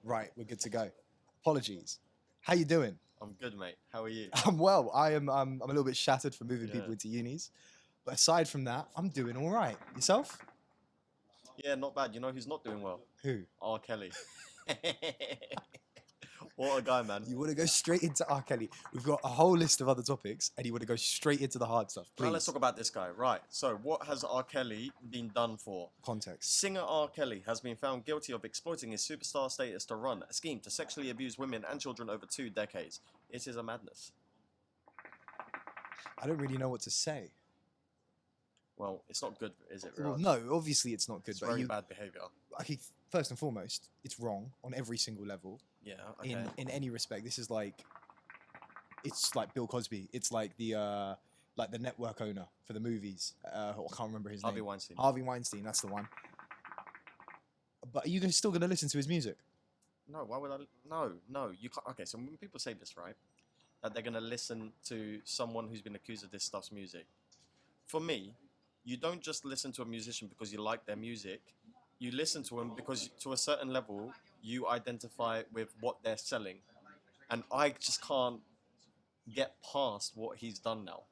Right, we're good to go. Apologies. How you doing? I'm good, mate. How are you? I'm well. I'm a little bit shattered from moving Yeah. people into unis, but aside from that, I'm doing all right. Yourself? Yeah, not bad. You know who's not doing well? Who? R.Kelly. What a guy, man. You want to go straight into R.Kelly? We've got a whole list of other topics, and you want to go straight into the hard stuff. Now let's Please. talk about this guy. Right. So, what has R. Kelly been done for? Context. Singer R. Kelly has been found guilty of exploiting his superstar status to run a scheme to sexually abuse women and children over 2 decades. It is a madness. I don't really know what to say. Well, it's not good, is it, Well, Viraj? no, obviously it's not good, It's but very you, bad behavior. okay, first and foremost, it's wrong on every single level. Yeah, okay. In any respect. This is like, it's like Bill Cosby. It's like the network owner for the movies. I can't remember his Harvey name. Weinstein. Harvey Weinstein. That's the one. But are you still gonna listen to his music? No, why would I? No, you can't. Okay, so when people say this, right, that they're gonna listen to someone who's been accused of this stuff's music. For me, you don't just listen to a musician because you like their music. You listen to them because, to a certain level, you identify with what they're selling, and I just can't get past what he's done now.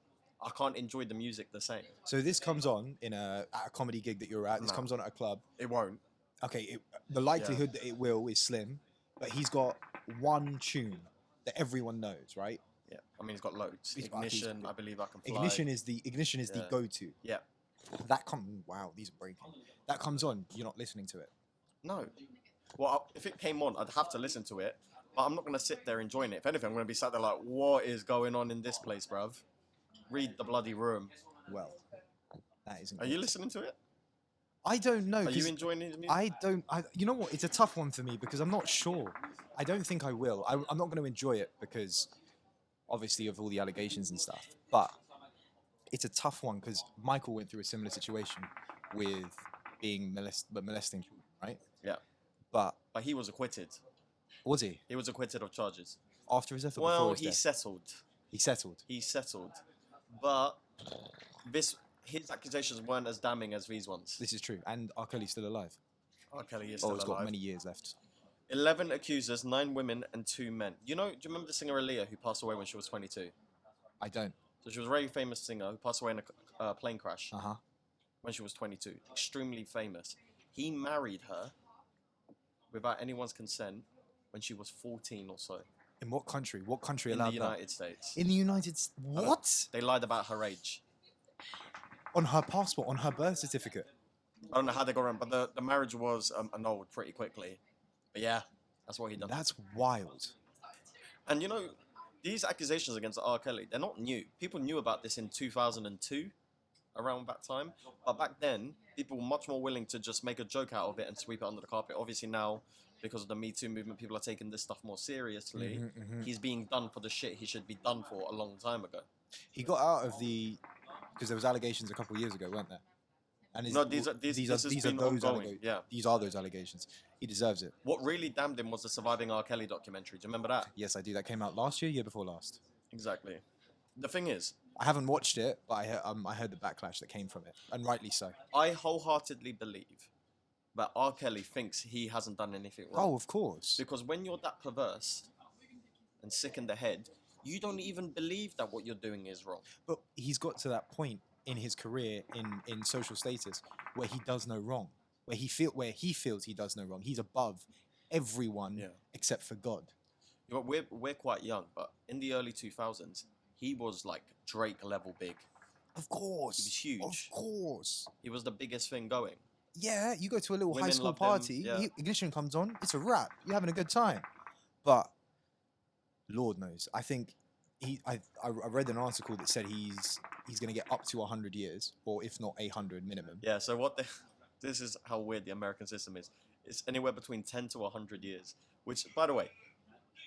I can't enjoy the music the same. So this comes on at a comedy gig that you're at. This No. comes on at a club. It won't. Okay, the likelihood that it will is slim, but he's got one tune that everyone knows, right? Yeah, I mean, he's got loads. He's- Ignition, I believe I can fly. Ignition is the Yeah. go-to. Yeah. Wow, these are breaking. That comes on, you're not listening to it. No. Well, if it came on, I'd have to listen to it, but I'm not going to sit there enjoying it. If anything, I'm going to be sat there like, what is going on in this place, bruv? Read the bloody room. Well, that isn't. Are you good. listening to it? I don't know. Are you 'Cause enjoying his music? I don't. You know what? It's a tough one for me because I'm not sure. I don't think I will. I'm not going to enjoy it because, obviously, of all the allegations and stuff. But it's a tough one because Michael went through a similar situation with being molesting children, right? Yeah. But But he was acquitted. was he He was acquitted of charges. after his death or Well, before his he death? settled. He settled. He settled. But his accusations weren't as damning as these ones. This is true, and R. Kelly's still alive. R. Kelly is Oh, still he's alive. got many years left. 11 accusers, 9 women, and 2 men. Do you remember the singer Aaliyah who passed away when she was 22? I don't. So she was a very famous singer who passed away in a plane crash Uh huh. when she was 22. Extremely famous. He married her without anyone's consent when she was 14 or so. In what country? What country In the allowed that? United States. In the United States. What? They lied about her age. On her passport, on her birth certificate. I don't know how they got around, but the marriage was annulled pretty quickly. But yeah, that's what he done. That's wild. And these accusations against R. Kelly, they're not new. People knew about this in 2002, around that time. But back then, people were much more willing to just make a joke out of it and sweep it under the carpet. Obviously now, because of the Me Too movement, people are taking this stuff more seriously. He's being done for the shit he should be done for a long time ago. He got out of because there was allegations a couple of years ago, weren't there? And No, this has been ongoing, allegations. yeah. These are those allegations. He deserves it. What really damned him was the Surviving R. Kelly documentary. Do you remember that? Yes, I do. That came out last year before last. Exactly. The thing is, I haven't watched it, but I heard the backlash that came from it, and rightly so. I wholeheartedly believe that R. Kelly thinks he hasn't done anything wrong. Oh, of course. Because when you're that perverse and sick in the head, you don't even believe that what you're doing is wrong. But he's got to that point in his career, in social status, where he does no wrong, where he feels he does no wrong. He's above everyone Yeah. except for God. We're quite young, but in the early 2000s, he was like Drake level big. Of course. He was huge. Of course. He was the biggest thing going. Yeah, you go to a little high Women school loved him, party, yeah. Ignition comes on, it's a wrap. You're having a good time. But Lord knows, I think I read an article that said he's going to get up to 100 years, or if not 100 minimum. Yeah, so this is how weird the American system is. It's anywhere between 10 to 100 years, which, by the way,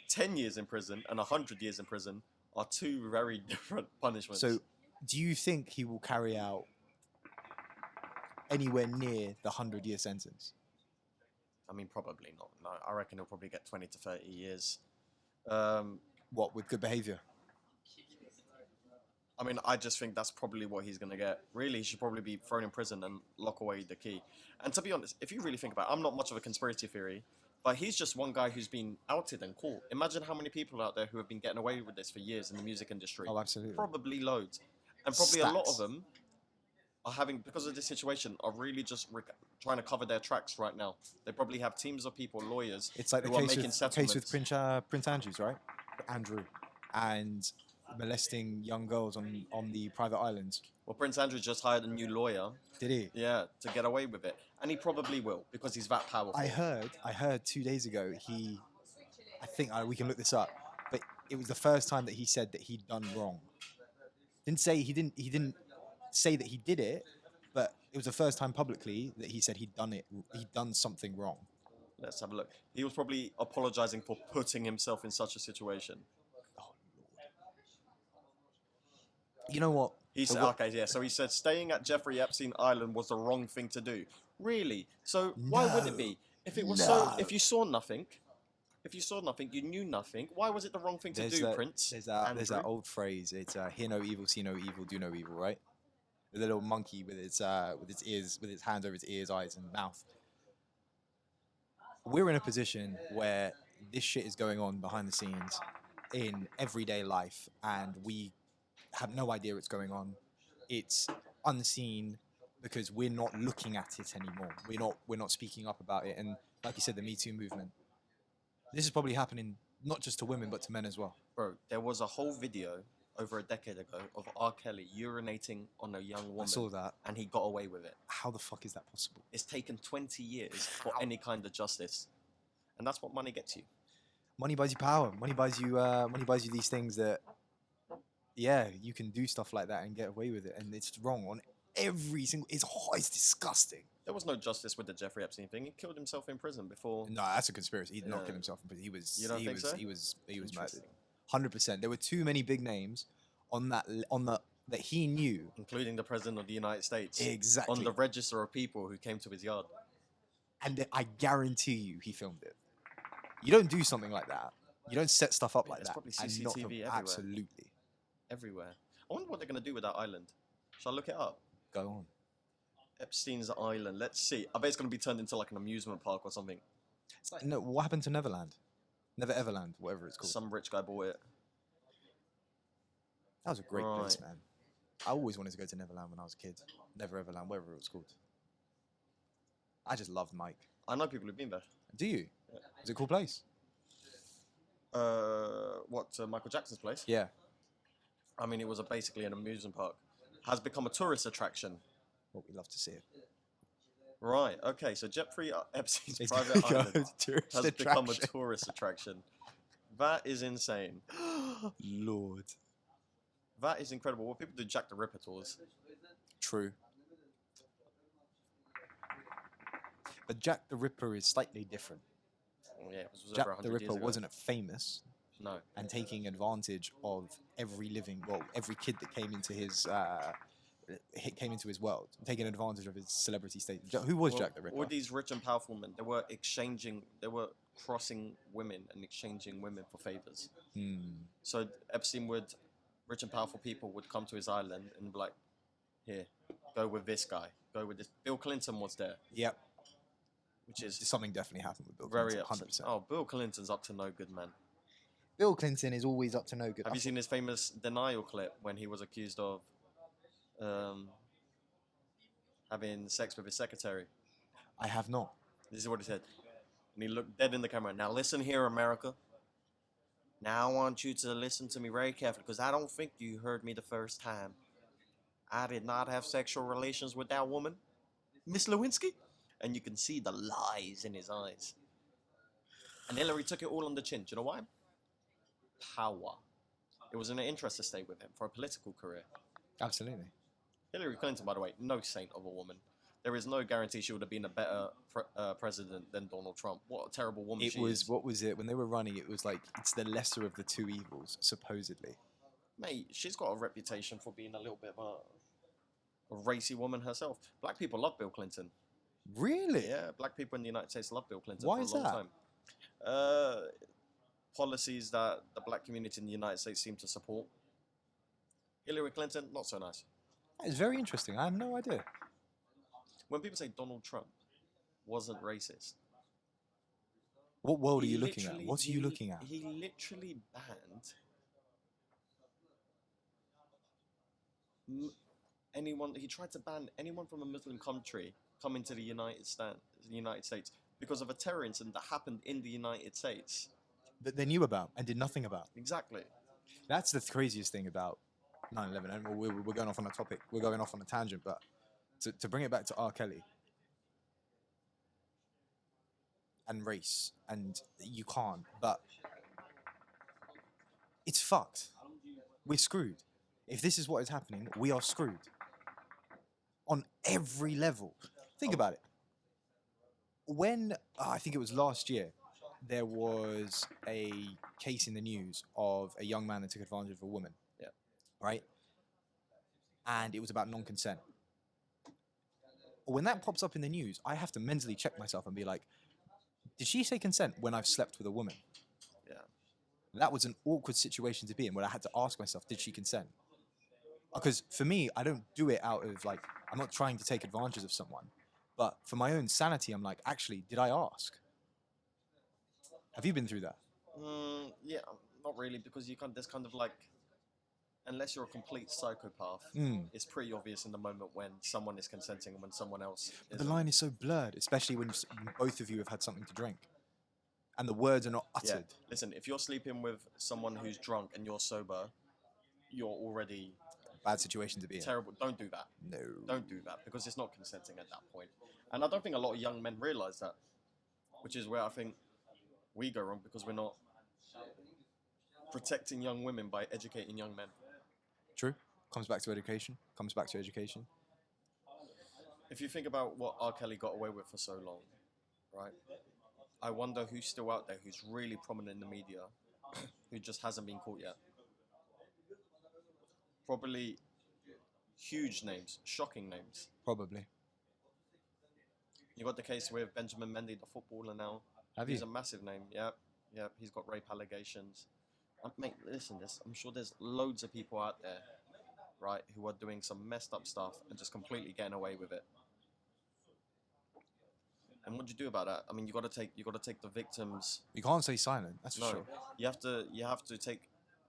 10 years in prison and 100 years in prison are two very different punishments. So, do you think he will carry out anywhere near the 100-year sentence? I mean, probably not. No, I reckon he'll probably get 20 to 30 years. What, with good behavior? I mean, I just think that's probably what he's going to get. Really, he should probably be thrown in prison and lock away the key. And to be honest, if you really think about it, I'm not much of a conspiracy theory But he's just one guy who's been outed and caught. Imagine how many people out there who have been getting away with this for years in the music industry. Oh, absolutely. Probably loads. And probably a lot of Stacks. them are having, because of this situation, are really just trying to cover their tracks right now. They probably have teams of people, lawyers, It's like the who are case making with, settlements. Prince Andrews, right? Andrew, and molesting young girls on the private islands. Well, Prince Andrew just hired a new lawyer, Did he? yeah, to get away with it. And he probably will, because he's that powerful. I heard 2 days ago I think we can look this up, but it was the first time that he said that he'd done wrong. He didn't say that he did it, but it was the first time publicly that he said he'd done something wrong. Let's have a look. He was probably apologizing for putting himself in such a situation. Oh Lord. You know what? He said, okay, yeah. So he said staying at Jeffrey Epstein Island was the wrong thing to do. Really? So why would it be? If it was if you saw nothing, you knew nothing. Why was it the wrong thing to do, Prince? There's that old phrase. It's hear no evil, see no evil, do no evil, right? The little monkey with its ears, with its hands over its ears, eyes, and mouth. We're in a position where this shit is going on behind the scenes in everyday life, and we have no idea what's going on. It's unseen because we're not looking at it anymore. We're not speaking up about it. And like you said, the Me Too movement. This is probably happening not just to women but to men as well. Bro, there was a whole video over a decade ago of R.Kelly urinating on a young woman. I saw that. And he got away with it. How the fuck is that possible? It's taken 20 years for any kind of justice. And that's what money gets you. Money buys you power. Money buys you these things that, yeah, you can do stuff like that and get away with it. And it's wrong on every single. It's disgusting. There was no justice with the Jeffrey Epstein thing. He killed himself in prison before. No, that's a conspiracy. He did not kill himself in prison. He was. You don't think so? He was murdered. 100%. There were too many big names on that that he knew, including the president of the United States. Exactly. On the register of people who came to his yard. And I guarantee you, he filmed it. You don't do something like that. You don't set stuff up like that. There's probably CCTV everywhere. Absolutely. Everywhere. I wonder what they're going to do with that island. Shall I look it up? Go on. Epstein's Island. Let's see. I bet it's going to be turned into like an amusement park or something. It's like, no, what happened to Neverland? Never Everland, whatever it's called. Some rich guy bought it. That was a great place, man. I always wanted to go to Neverland when I was a kid. Never Everland, whatever it was called. I just loved Mike. I know people who've been there. Do you? Yeah. Is it a cool place? Michael Jackson's place? Yeah. I mean, it was basically an amusement park. Has become a tourist attraction. Well, we love to see it. Right, okay, so Jeffrey Epstein's private island has become a tourist attraction. That is insane. Lord. That is incredible. What people do Jack the Ripper tours. True. But Jack the Ripper is slightly different. Yeah, it was Jack over 100 the Ripper years ago. wasn't famous. No. And taking advantage of every kid that came into his world, taking advantage of his celebrity status. Who was Jack the Ripper? All these rich and powerful men, they were crossing women and exchanging women for favors. So Epstein rich and powerful people would come to his island and be like, here, go with this guy, go with this. Bill Clinton was there. Yep. Which is something definitely happened with Bill very Clinton. 100%. Oh, Bill Clinton's up to no good, man. Bill Clinton is always up to no good. Have you seen his famous denial clip when he was accused of having sex with his secretary? I have not. This is what he said. And he looked dead in the camera. Now listen here, America. Now I want you to listen to me very carefully because I don't think you heard me the first time. I did not have sexual relations with that woman, Miss Lewinsky. And you can see the lies in his eyes. And Hillary took it all on the chin. Do you know why? Power. It was in her interest to stay with him for a political career. Absolutely. Hillary Clinton, by the way, no saint of a woman. There is no guarantee she would have been a better president than Donald Trump. What a terrible woman she is. What was it? When they were running, it was like, it's the lesser of the two evils, supposedly. Mate, she's got a reputation for being a little bit of a racy woman herself. Black people love Bill Clinton. Really? Yeah, black people in the United States love Bill Clinton Why for a is long that? time. Policies that the black community in the United States seem to support. Hillary Clinton, not so nice. It's very interesting. I had no idea. When people say Donald Trump wasn't racist, What world are He you looking at? literally- What are you he- looking at? He literally banned m- anyone. He tried to ban anyone from a Muslim country coming to the United States because of a terror incident that happened in the United States. That they knew about and did nothing about. Exactly. That's the craziest thing about 9/11. And we're going off on a topic. We're going off on a tangent, but to bring it back to R.Kelly and race, and you can't, but it's fucked. We're screwed. If this is what is happening, we are screwed on every level. Think about it. When I think it was last year, there was a case in the news of a young man that took advantage of a woman. Yeah. Right? And it was about non-consent. When that pops up in the news, I have to mentally check myself and be like, did she say consent when I've slept with a woman? Yeah. That was an awkward situation to be in where I had to ask myself, did she consent? Because for me, I don't do it out of like, I'm not trying to take advantage of someone. But for my own sanity, I'm like, actually, did I ask? Have you been through that? Yeah, not really, because you can't. There's kind of like, unless you're a complete psychopath, it's pretty obvious in the moment when someone is consenting and when someone else But the isn't. line is so blurred, especially when both of you have had something to drink. And the words are not Yeah. uttered. Listen, if you're sleeping with someone who's drunk and you're sober, you're already Bad situation to be in. terrible. Don't do that. No. Don't do that, because it's not consenting at that point. And I don't think a lot of young men realize that, which is where I think we go wrong, because we're not protecting young women by educating young men. True. Comes back to education. Comes back to education. If you think about what R. Kelly got away with for so long, right? I wonder who's still out there who's really prominent in the media, who just hasn't been caught yet. Probably huge names, shocking names. Probably. You got the case with Benjamin Mendy, the footballer now. Have He's you? a massive name. Yep. He's got rape allegations. Mate, listen, I'm sure there's loads of people out there, right, who are doing some messed up stuff and just completely getting away with it. And what do you do about that? I mean, you got to take the victims. You can't stay silent. That's for No, sure. you have to take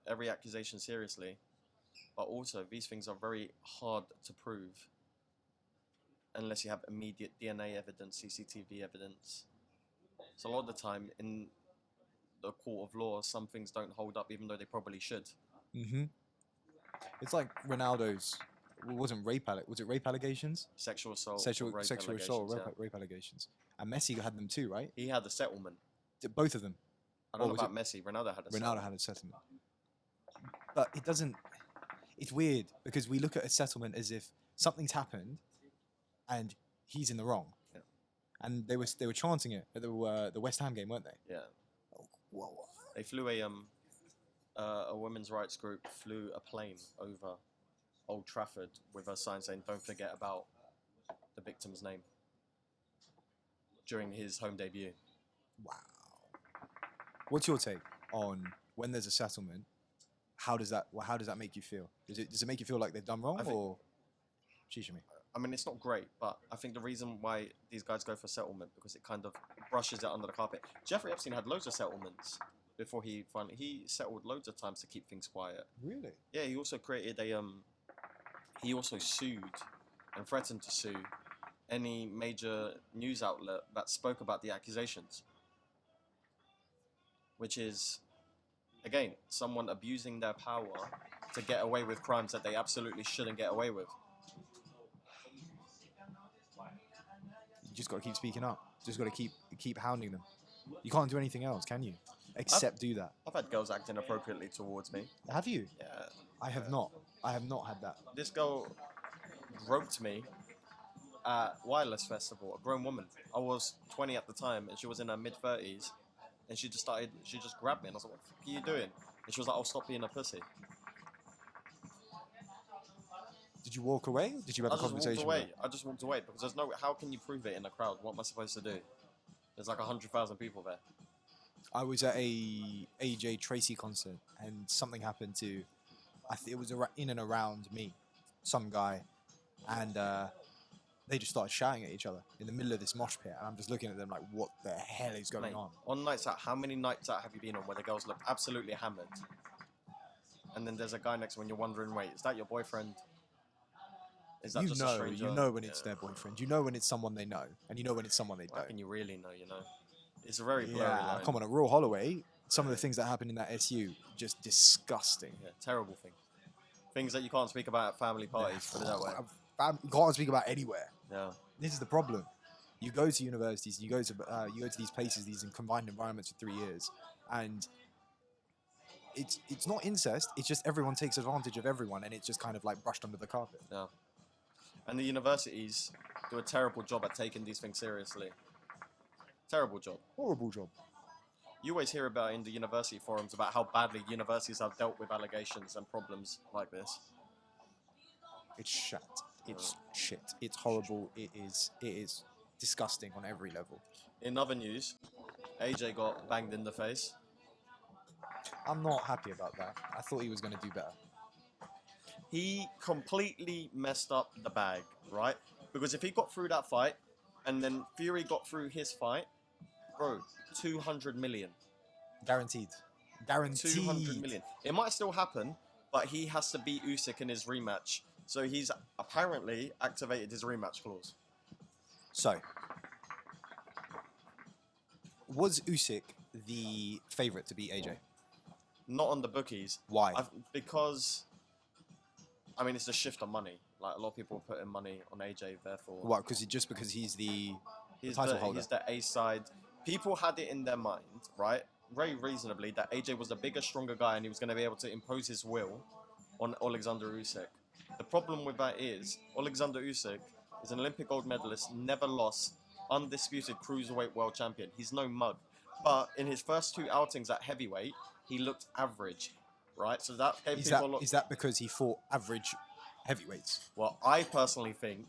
every accusation seriously, but also these things are very hard to prove unless you have immediate DNA evidence, CCTV evidence. So a lot of the time in the court of law, some things don't hold up, even though they probably should. Mm-hmm. It's like Ronaldo's. Was it rape allegations? Sexual assault, Sexual rape assault, allegations, yeah. rape allegations. And Messi had them too, right? He had the settlement. Both of them. I don't Or know was about Messi. Ronaldo had a Ronaldo settlement. had a settlement. But it doesn't. It's weird because we look at a settlement as if something's happened, and he's in the wrong. Yeah. And they were chanting it at the West Ham game, weren't they? Yeah. Whoa. They flew a women's rights group flew a plane over Old Trafford with a sign saying "Don't forget about the victim's name" during his home debut. Wow. What's your take on when there's a settlement? How does that make you feel? Does it make you feel like they've done wrong, I think- or shisha me? I mean, it's not great, but I think the reason why these guys go for settlement because it kind of brushes it under the carpet. Jeffrey Epstein had loads of settlements before he settled loads of times to keep things quiet. Really? Yeah, he also created he also sued and threatened to sue any major news outlet that spoke about the accusations, which is, again, someone abusing their power to get away with crimes that they absolutely shouldn't get away with. You just got to keep speaking up. Just got to keep hounding them. You can't do anything else, can you? Except do that. I've had girls act inappropriately towards me. Have you? Yeah. I have not. I have not had that. This girl groped me at Wireless Festival, a grown woman. I was 20 at the time, and she was in her mid-30s, and she just grabbed me, and I was like, what the fuck are you doing? And she was like, "I'll stop being a pussy." Did you walk away? Or did you have a conversation? I just walked away because there's no. How can you prove it in a crowd? What am I supposed to do? There's like 100,000 people there. I was at a AJ Tracy concert, and something happened to. I think it was in and around me, some guy, and they just started shouting at each other in the middle of this mosh pit, and I'm just looking at them like, what the hell is going Mate, on? nights out, how many nights out have you been on where the girls look absolutely hammered? And then there's a guy next to you and you're wondering, wait, is that your boyfriend? Is that just a stranger? You know when it's their boyfriend. You know when it's someone they know, and you know when it's someone they How don't. can you really know, you know? It's a very blurry Yeah, line. come on, at Royal Holloway, some of the things that happened in that SU, just disgusting. Yeah, terrible thing. Things that you can't speak about at family parties, put it that way. You can't speak about anywhere. Yeah. This is the problem. You go to universities, you go to these places, these combined environments for 3 years, and it's not incest. It's just everyone takes advantage of everyone, and it's just kind of like brushed under the carpet. Yeah. And the universities do a terrible job at taking these things seriously. Terrible job. Horrible job. You always hear about in the university forums about how badly universities have dealt with allegations and problems like this. It's shit. It's shit. It's horrible. It is disgusting on every level. In other news, AJ got banged in the face. I'm not happy about that. I thought he was going to do better. He completely messed up the bag, right? Because if he got through that fight, and then Fury got through his fight, bro, 200 million. Guaranteed. Guaranteed. 200 million. It might still happen, but he has to beat Usyk in his rematch. So he's apparently activated his rematch clause. So, was Usyk the favourite to beat AJ? Not on the bookies. Why? Because, I mean, it's a shift of money. Like, a lot of people are putting money on AJ, therefore. What? Because he's the title holder. He's the A side. People had it in their mind, right? Very reasonably, that AJ was the bigger, stronger guy and he was going to be able to impose his will on Alexander Usyk. The problem with that is, Alexander Usyk is an Olympic gold medalist, never lost, undisputed cruiserweight world champion. He's no mug. But in his first 2 outings at heavyweight, he looked average, right? So that gave people a lot... Is that because he fought average heavyweights? Well, I personally think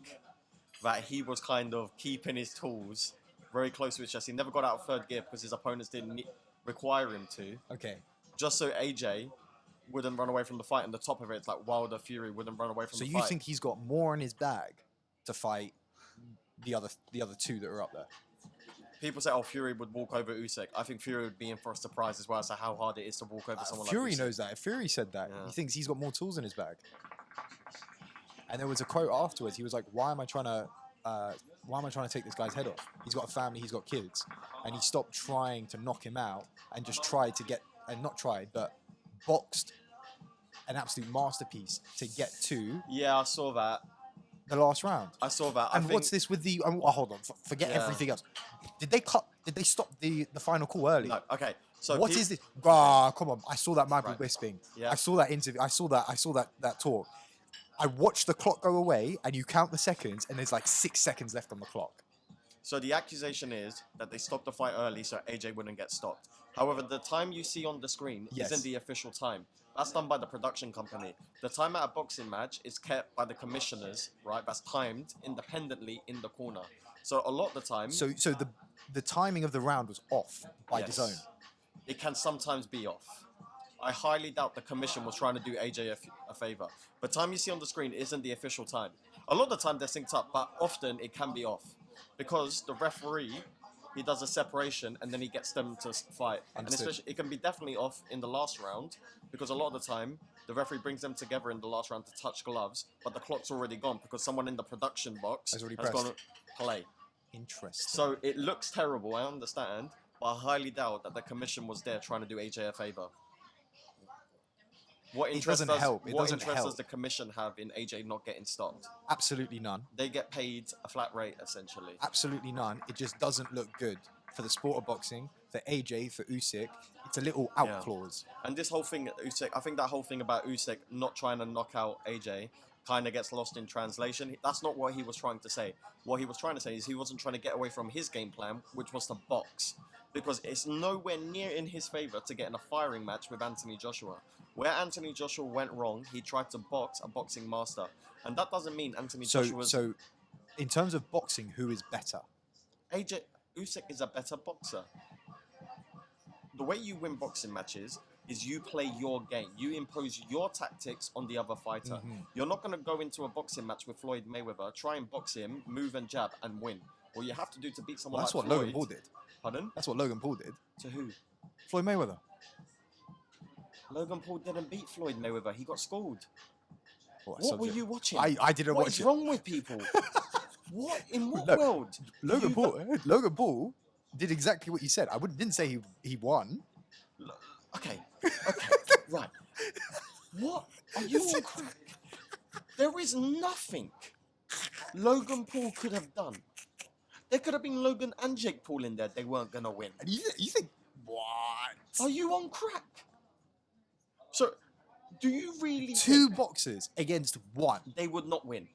that he was kind of keeping his tools very close to his chest. He never got out of third gear because his opponents didn't require him to. Okay. Just so AJ wouldn't run away from the fight, and the top of it, it's like Wilder Fury wouldn't run away from the fight. So you think he's got more in his bag to fight the other 2 that are up there? People say, oh, Fury would walk over Usyk. I think Fury would be in for a surprise as well as to how hard it is to walk over someone Fury like Usyk. knows that. If Fury said that, Yeah. he thinks he's got more tools in his bag. And there was a quote afterwards. He was like, "Why am I trying to take this guy's head off? He's got a family, he's got kids." And he stopped trying to knock him out and just tried to get, and not tried, but boxed an absolute masterpiece to get to Yeah, I saw that. the last round. I saw that. And what's this with the? Oh, hold on, forget Yeah. everything else. Did they stop the final call early? No, okay. So What is this? Ah, come on! I saw that Michael Right. Bisping. Yeah. I saw that interview. I saw that talk. I watched the clock go away, and you count the seconds, and there's like 6 seconds left on the clock. So the accusation is that they stopped the fight early so AJ wouldn't get stopped. However, the time you see on the screen Yes. isn't the official time. That's done by the production company. The time at a boxing match is kept by the commissioners, right? That's timed independently in the corner. So a lot of the time... So the timing of the round was off by yes, DAZN. it can sometimes be off. I highly doubt the commission was trying to do AJ a favor. The time you see on the screen isn't the official time. A lot of the time they're synced up, but often it can be off. Because the referee, he does a separation and then he gets them to fight. And Understood. especially, it can be definitely off in the last round, because a lot of the time, the referee brings them together in the last round to touch gloves, but the clock's already gone because someone in the production box Has already has gone pressed. play. Interesting. So it looks terrible, I understand, but I highly doubt that the commission was there trying to do AJ a favor. What interest doesn't does, help. It what doesn't interest does help. the commission have in AJ not getting stopped? Absolutely none. They get paid a flat rate, essentially. Absolutely none. It just doesn't look good for the sport of boxing, for AJ, for Usyk. It's a little out Yeah. clause. And this whole thing, Usyk, I think that whole thing about Usyk not trying to knock out AJ kind of gets lost in translation. That's not what he was trying to say. What he was trying to say is he wasn't trying to get away from his game plan, which was to box. Because it's nowhere near in his favor to get in a firing match with Anthony Joshua. Where Anthony Joshua went wrong, he tried to box a boxing master. And that doesn't mean Anthony Joshua's... So in terms of boxing, who is better? Usyk is a better boxer. The way you win boxing matches is you play your game. You impose your tactics on the other fighter. You're not going to go into a boxing match with Floyd Mayweather, try and box him, move and jab, and win. What you have to do to beat someone Well, that's like what Floyd... Logan Paul did. Pardon? That's what Logan Paul did. To who? Floyd Mayweather. Logan Paul didn't beat Floyd Mayweather. He got schooled. What What were you watching? I didn't What watch is it. wrong with people? What? In what No, world? Logan Paul did exactly what you said. I didn't say he won. Okay. Right. What are you on crack? There is nothing Logan Paul could have done. There could have been Logan and Jake Paul in there. They weren't gonna win. And you think what? Are you on crack? So, do you really Two think boxers against one? they would not win?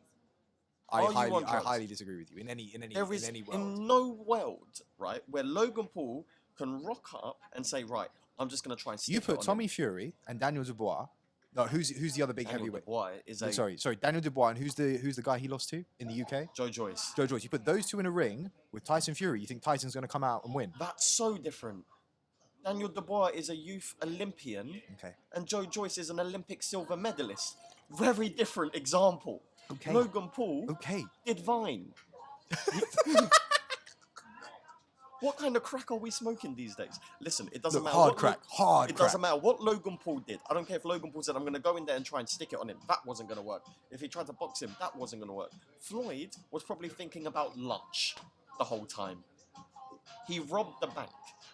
I Are you on drugs? highly disagree with you. In any There is world. in no world, right, where Logan Paul can rock up and say, right, I'm just gonna try and stick You it put on Tommy him. Fury and Daniel Dubois. No, who's the other big Daniel heavyweight? Dubois is a Sorry, Daniel Dubois, and who's the guy he lost to in the UK? Joe Joyce. Joe Joyce. You put those two in a ring with Tyson Fury. You think Tyson's going to come out and win? That's so different. Daniel Dubois is a youth Olympian, Okay. and Joe Joyce is an Olympic silver medalist. Very different example. Okay. Logan Paul Okay. did Vine. What kind of crack are we smoking these days? Listen, it doesn't Look, matter. hard what crack. Hard It crack. doesn't matter what Logan Paul did. I don't care if Logan Paul said, I'm going to go in there and try and stick it on him. That wasn't going to work. If he tried to box him, that wasn't going to work. Floyd was probably thinking about lunch the whole time. He robbed the bank.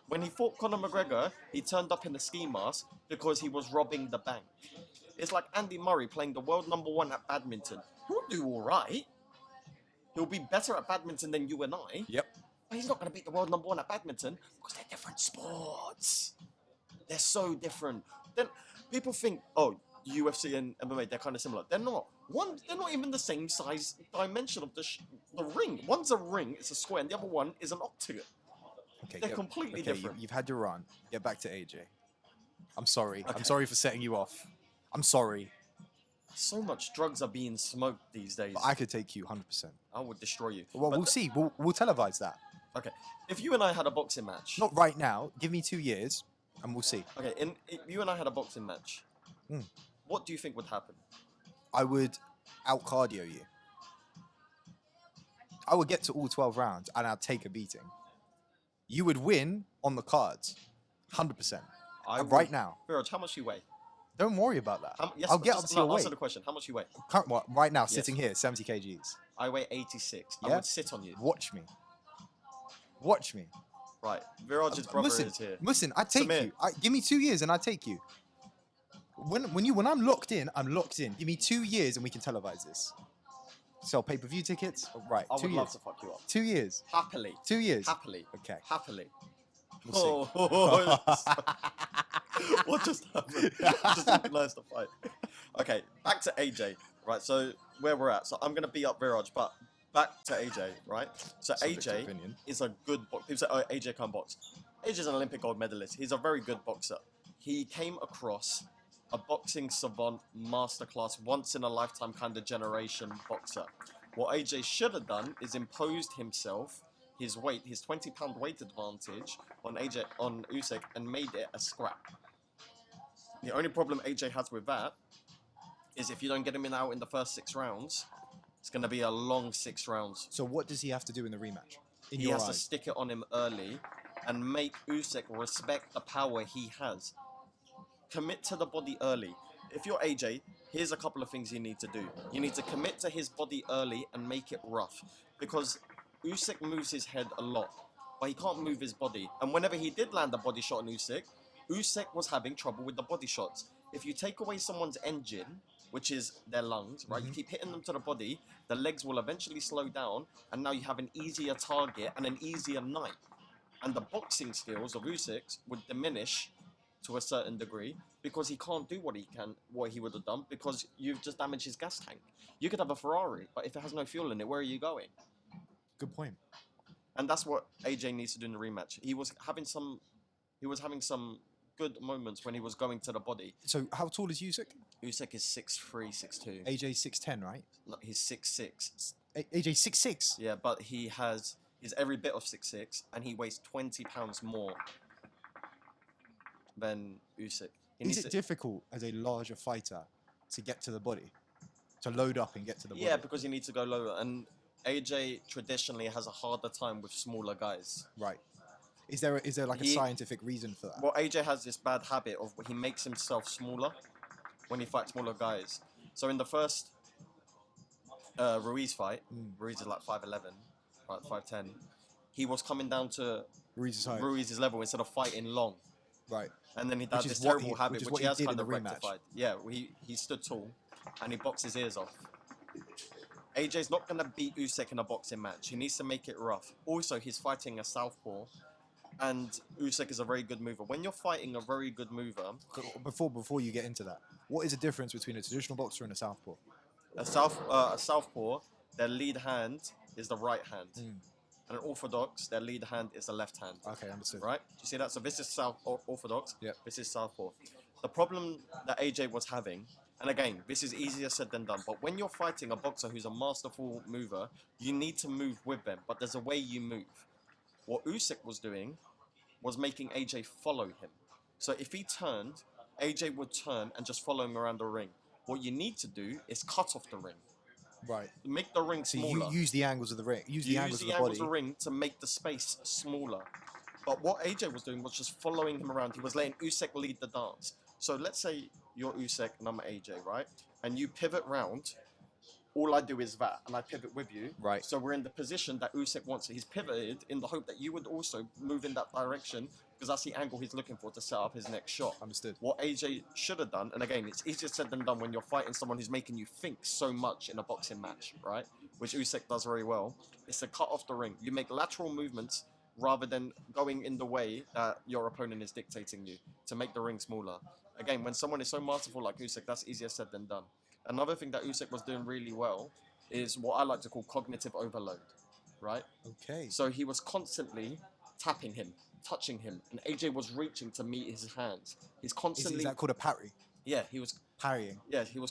When he fought Conor McGregor, he turned up in a ski mask because he was robbing the bank. It's like Andy Murray playing the world #1 at badminton. He'll do all right. He'll be better at badminton than you and I. Yep. But he's not going to beat the world #1 at badminton because they're different sports. They're so different. Then people think, oh, UFC and MMA, they're kind of similar. They're not. They're not even the same size dimension of the ring. One's a ring, it's a square, and the other one is an octagon. Okay. They're completely different. You've had your run. Get back to AJ. I'm sorry. Okay. I'm sorry for setting you off. I'm sorry. So much drugs are being smoked these days. But I could take you 100%. I would destroy you. Well, But we'll see. We'll televise that. Okay, if you and I had a boxing match. Not right now. Give me 2 years, and we'll see. Okay, if you and I had a boxing match, what do you think would happen? I would out cardio you. I would get to all 12 rounds, and I'd take a beating. You would win on the cards, 100%. Right now. Viraj, how much do you weigh? Don't worry about that. Yes, I'll get just- up to no, your weight. Answer the question. How much do you weigh? Right now, sitting here, 70 kgs. I weigh 86. I Yeah? would sit on you. Watch me. Watch me. Right, Viraj's brother Muhsin, is here. Muhsin, I take Samir. you. Give me 2 years and I take you. When I'm locked in, I'm locked in. Give me 2 years and we can televise this. Sell pay-per-view tickets. Right, I 2 would years. love to fuck you up. 2 years. Happily. 2 years. Happily. Okay. Happily. We'll see. What just happened? Just organised the fight. Okay, back to AJ. Right, so where we're at. So I'm going to beat up Viraj, but back to AJ, right? So Subject to AJ opinion. is a good boxer. People say, oh, AJ can't box. AJ's an Olympic gold medalist. He's a very good boxer. He came across a boxing savant masterclass, once in a lifetime kind of generation boxer. What AJ should have done is imposed himself, his weight, his 20-pound weight advantage on Usyk and made it a scrap. The only problem AJ has with that is if you don't get him out in the first 6 rounds, it's going to be a long 6 rounds. So what does he have to do in the rematch? In He your has to eyes? stick it on him early and make Usyk respect the power he has. Commit to the body early. If you're AJ, here's a couple of things you need to do. You need to commit to his body early and make it rough. Because Usyk moves his head a lot, but he can't move his body. And whenever he did land a body shot on Usyk, Usyk was having trouble with the body shots. If you take away someone's engine, which is their lungs, right? You keep hitting them to the body, the legs will eventually slow down, and now you have an easier target and an easier night. And the boxing skills of Usyk would diminish to a certain degree because he can't do what he would have done because you've just damaged his gas tank. You could have a Ferrari, but if it has no fuel in it, where are you going? Good point. And that's what AJ needs to do in the rematch. He was having some good moments when he was going to the body. So how tall is Usyk? Usyk is 6'3", 6'2". AJ 6'10", right? No, he's 6'6". AJ 6'6". Yeah, but he's every bit of 6'6", and he weighs 20 pounds more than Usyk. He Is needs it to, difficult as a larger fighter to get to the body, to load up and get to the yeah, body? because you need to go lower. And AJ traditionally has a harder time with smaller guys. Right. Is there like a He, scientific reason for that? well, AJ has this bad habit of he makes himself smaller when he fights smaller guys. So in the first Ruiz fight, Ruiz is like 5'11", right, 5'10". He was coming down to Ruiz's height. Ruiz's level instead of fighting long. Right. And then he Which had is this what terrible he- habit, which is which what he he has did in kind the of rematch. rectified. Yeah, he stood tall and he boxed his ears off. AJ's not going to beat Usyk in a boxing match. He needs to make it rough. Also, he's fighting a southpaw, and Usyk is a very good mover. When you're fighting a very good mover, Before you get into that, what is the difference between a traditional boxer and a southpaw? a southpaw, their lead hand is the right hand. Mm. And an orthodox, their lead hand is the left hand. Okay, understood. Right? Do you see that? So this is orthodox. Yep. This is southpaw. The problem that AJ was having, and again, this is easier said than done, but when you're fighting a boxer who's a masterful mover, you need to move with them, but there's a way you move. What Usyk was doing was making AJ follow him. So if he turned, AJ would turn and just follow him around the ring. What you need to do is cut off the ring. Right. Make the ring So smaller. you use the angles of the ring. Use the angles of the body. ring to make the space smaller. But what AJ was doing was just following him around. He was letting Usyk lead the dance. So let's say you're Usyk and I'm AJ, right? And you pivot round. All I do is that, and I pivot with you. Right. So we're in the position that Usyk wants. He's pivoted in the hope that you would also move in that direction because that's the angle he's looking for to set up his next shot. Understood. What AJ should have done, and again, it's easier said than done when you're fighting someone who's making you think so much in a boxing match, right? Which Usyk does very well, is to cut off the ring. You make lateral movements rather than going in the way that your opponent is dictating you to make the ring smaller. Again, when someone is so masterful like Usyk, that's easier said than done. Another thing that Usyk was doing really well is what I like to call cognitive overload, right? Okay. So he was constantly tapping him, touching him, and AJ was reaching to meet his hands. He's constantly, Is that called a parry? yeah, he was Parrying.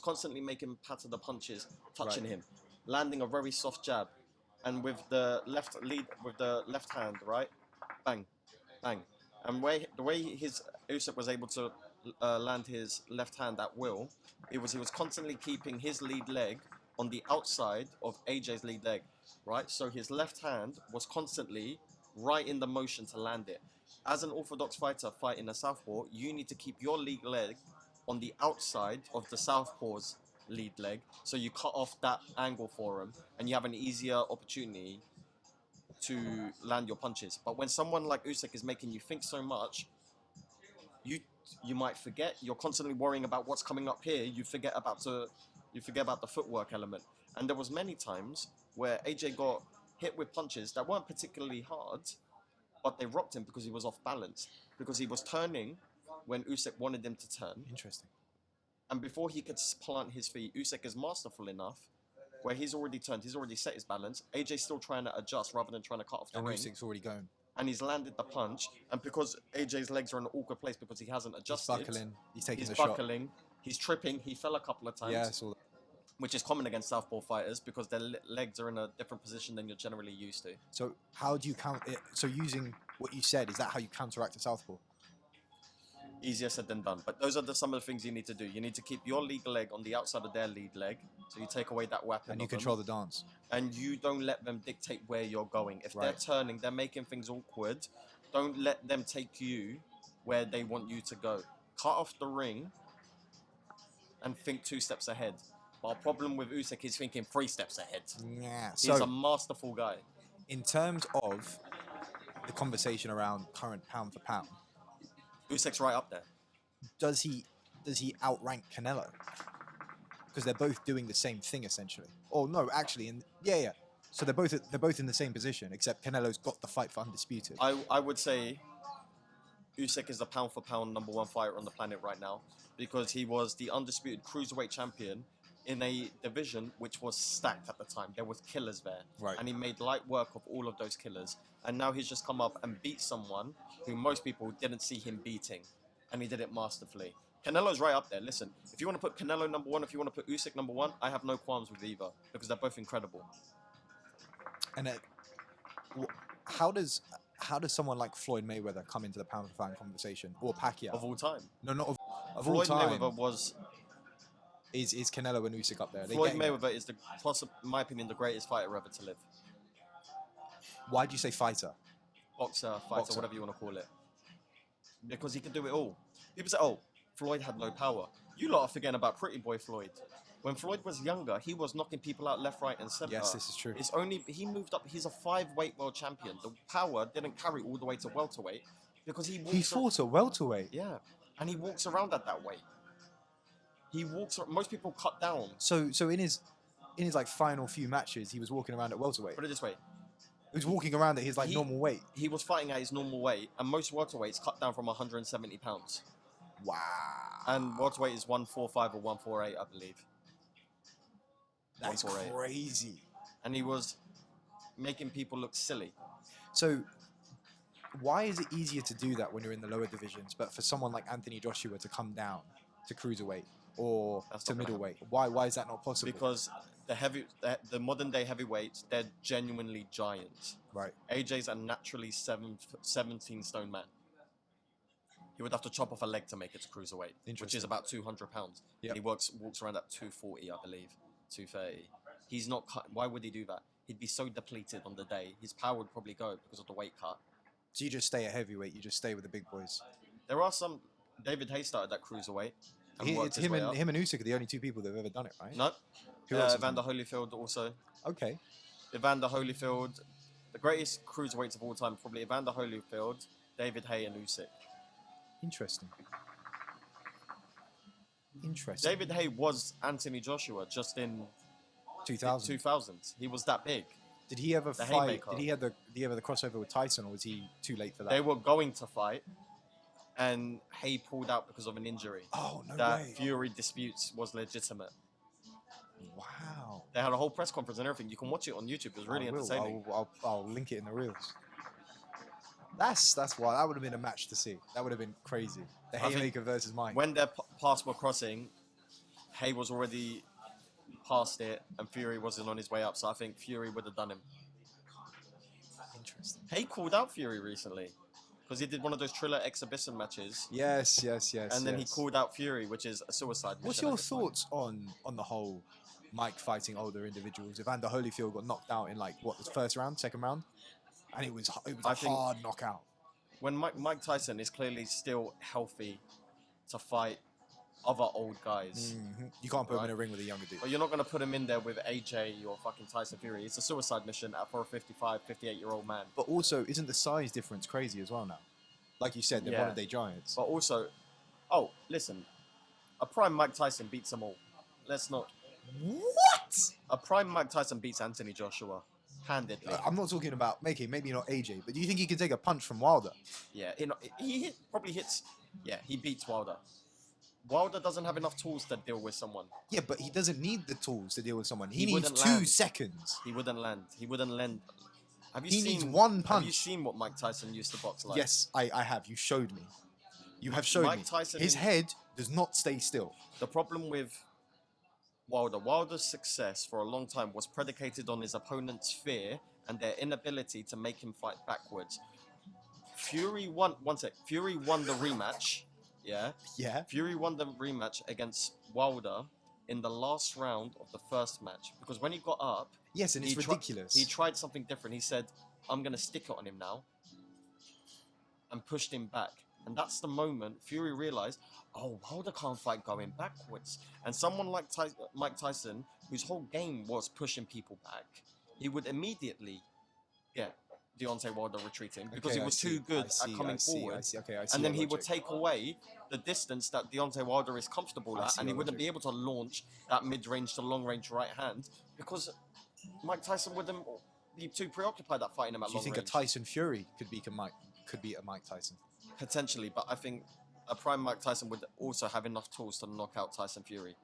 constantly making patter the punches, touching Right. him, landing a very soft jab, and with the left hand, right, bang, bang, and the way his Usyk was able to land his left hand at will, he was constantly keeping his lead leg on the outside of AJ's lead leg, right? So his left hand was constantly right in the motion to land it. As an orthodox fighter fighting a southpaw, you need to keep your lead leg on the outside of the southpaw's lead leg, so you cut off that angle for him, and you have an easier opportunity to land your punches. But when someone like Usyk is making you think so much, you might forget. You're constantly worrying about what's coming up here. You forget about the footwork element. And there was many times where AJ got hit with punches that weren't particularly hard, but they rocked him because he was off balance, because he was turning when Usyk wanted him to turn. Interesting. And before he could plant his feet, Usyk is masterful enough where he's already turned, he's already set his balance. AJ's still trying to adjust rather than trying to cut off the And ring. Usyk's already going. And he's landed the punch. And because AJ's legs are in an awkward place because he hasn't adjusted, He's buckling. He's taking he's the shot. buckling, he's tripping, he fell a couple of times. Yeah, I saw that. Which is common against southpaw fighters because their legs are in a different position than you're generally used to. So how do you count it? So using what you said, is that how you counteract a southpaw? Easier said than done. But those are some of the things you need to do. You need to keep your lead leg on the outside of their lead leg. So you take away that weapon. And you of them, control the dance. and you don't let them dictate where you're going. If they're Right. turning, they're making things awkward. Don't let them take you where they want you to go. Cut off the ring and think 2 steps ahead. But our problem with Usyk is thinking 3 steps ahead. Yeah. He's a So masterful guy. in terms of the conversation around current pound for pound, Usyk's right up there. does he outrank Canelo? Because they're both doing the same thing essentially. Oh no, actually, yeah. So they're both in the same position, except Canelo's got the fight for undisputed. I would say Usyk is the pound for pound #1 fighter on the planet right now because he was the undisputed cruiserweight champion in a division which was stacked at the time. There was killers there. Right. And he made light work of all of those killers. And now he's just come up and beat someone who most people didn't see him beating. And he did it masterfully. Canelo's right up there. Listen, if you want to put Canelo #1, if you want to put Usyk #1, I have no qualms with either because they're both incredible. And how does someone like Floyd Mayweather come into the pound for pound conversation, or Pacquiao? Of all time. No, not of. Of all Floyd time, Mayweather was is Canelo and Usyk up there? Floyd Mayweather is in my opinion, the greatest fighter ever to live. Why do you say fighter? Boxer, fighter, Boxer. whatever you want to call it. Because he could do it all. People say, "Oh, Floyd had no power." You lot are forgetting about Pretty Boy Floyd. When Floyd was younger, he was knocking people out left, right, and center. Yes, this is true. It's only he moved up. He's a 5-weight world champion. The power didn't carry all the way to welterweight because he He fought at welterweight. Yeah, and he walks around at that weight. Most people cut down. So in his like final few matches, he was walking around at welterweight. Put it this way: He was walking around at his like normal weight. he was fighting at his normal weight, and most welterweights cut down from 170 pounds. Wow. And welterweight is 145 or 148, I believe. That's 148. crazy. And he was making people look silly. So why is it easier to do that when you're in the lower divisions, but for someone like Anthony Joshua to come down to cruiserweight or That's to not gonna middleweight? Why is that not possible? Because the modern day heavyweights, they're genuinely giants. Right. AJ's a naturally 17 stone man. He would have to chop off a leg to make it to cruiserweight, which is Interesting. about 200 pounds. Yep. And he walks around at 240, I believe, 230. He's not cut. Why would he do that? He'd be so depleted on the day. His power would probably go because of the weight cut. So you just stay at heavyweight. You just stay with the big boys. There are some. David Hayes started at cruiserweight. And It's worked his him way and up. Usyk are the only two people that have ever done it, right? No. Who else has Evander done Holyfield also. it? Okay. Evander Holyfield, the greatest cruiserweights of all time, probably Evander Holyfield, David Hay, and Usyk. Interesting. Interesting. David Hay was Anthony Joshua just in 2000. 2000s. He was that big. Did he ever The fight? haymaker. Did he have the crossover with Tyson, or was he too late for that? They were going to fight, and Hay pulled out because of an injury. Oh no That way! Fury disputes was legitimate. Wow. They had a whole press conference and everything. You can watch it on YouTube. It was really I will. entertaining. I'll link it in the reels. That's why that would have been a match to see. That would have been crazy. The I think haymaker versus Mike. When their paths were crossing, Hay was already past it, and Fury wasn't on his way up. So I think Fury would have done him. Interesting. Hay called out Fury recently because he did one of those Triller exhibition matches, Yes. and then he called out Fury, which is a suicide mission. What's your thoughts on the whole Mike fighting older individuals? Evander Holyfield got knocked out in like what, the first round, second round, and it was I a think- hard knockout. When Mike Tyson is clearly still healthy to fight other old guys, You can't put him in Right. a ring with a younger dude. but you're not going to put him in there with AJ or fucking Tyson Fury. It's a suicide mission for a 55, 58-year-old man. But also, isn't the size difference crazy as well now? Like you said, they're Yeah. modern day giants. But also, oh, listen, a prime Mike Tyson beats them all. Let's not. What? A prime Mike Tyson beats Anthony Joshua handedly. I'm not talking about maybe not AJ, but do you think he can take a punch from Wilder? Yeah, probably hits. Yeah, he beats Wilder. Wilder doesn't have enough tools to deal with someone. Yeah, but he doesn't need the tools to deal with someone. He He needs wouldn't 2 land. seconds. He wouldn't land. He wouldn't lend. Have you He seen needs one Have you punch. seen what Mike Tyson used to box like? Yes, I have. You showed me. You have showed Mike me. Tyson His is- head does not stay still. The problem with Wilder's success for a long time was predicated on his opponent's fear and their inability to make him fight backwards. Fury won the rematch. Yeah. Yeah. Fury won the rematch against Wilder in the last round of the first match because when he got up, Yes, and it's he tri- ridiculous. he tried something different. He said, "I'm going to stick it on him now," and pushed him back. And that's the moment Fury realized, oh, Wilder can't fight going backwards. And someone like Mike Tyson, whose whole game was pushing people back, he would immediately get Deontay Wilder retreating because Okay, he I was see, too good I see, at coming I see, forward. I see. Okay, I see And then your he would logic. take away the distance that Deontay Wilder is comfortable I at, see and he your wouldn't logic. be able to launch that mid-range to long-range right hand because Mike Tyson wouldn't be too preoccupied at fighting him at Do you long think range. a Tyson Fury could beat a Mike Tyson? Potentially, but I think a prime Mike Tyson would also have enough tools to knock out Tyson Fury.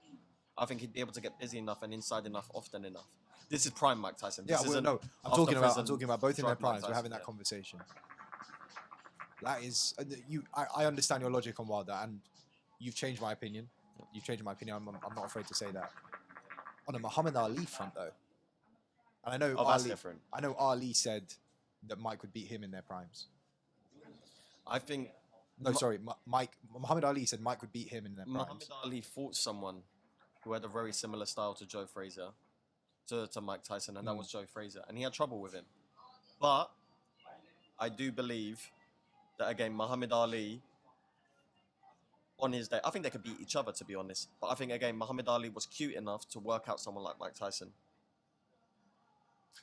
I think he'd be able to get busy enough and inside enough often enough. This is prime Mike Tyson. Yeah, This well, isn't no, I'm after talking prison about both in their drug Mike primes. We're Tyson, having that yeah. conversation. That is, I understand your logic on Wilder, and you've changed my opinion. You've changed my opinion. I'm not afraid to say that. On a Muhammad Ali front, though, and I know Oh, that's Ali. different. I know Ali said that Mike would beat him in their primes. I think No, sorry, Mike. Muhammad Ali said Mike would beat him in their Muhammad primes. Ali fought someone who had a very similar style to Joe Frazier, to Mike Tyson, and that was Joe Frazier, and he had trouble with him. But I do believe that again, Muhammad Ali on his day, I think they could beat each other, to be honest. But I think again, Muhammad Ali was cute enough to work out someone like Mike Tyson.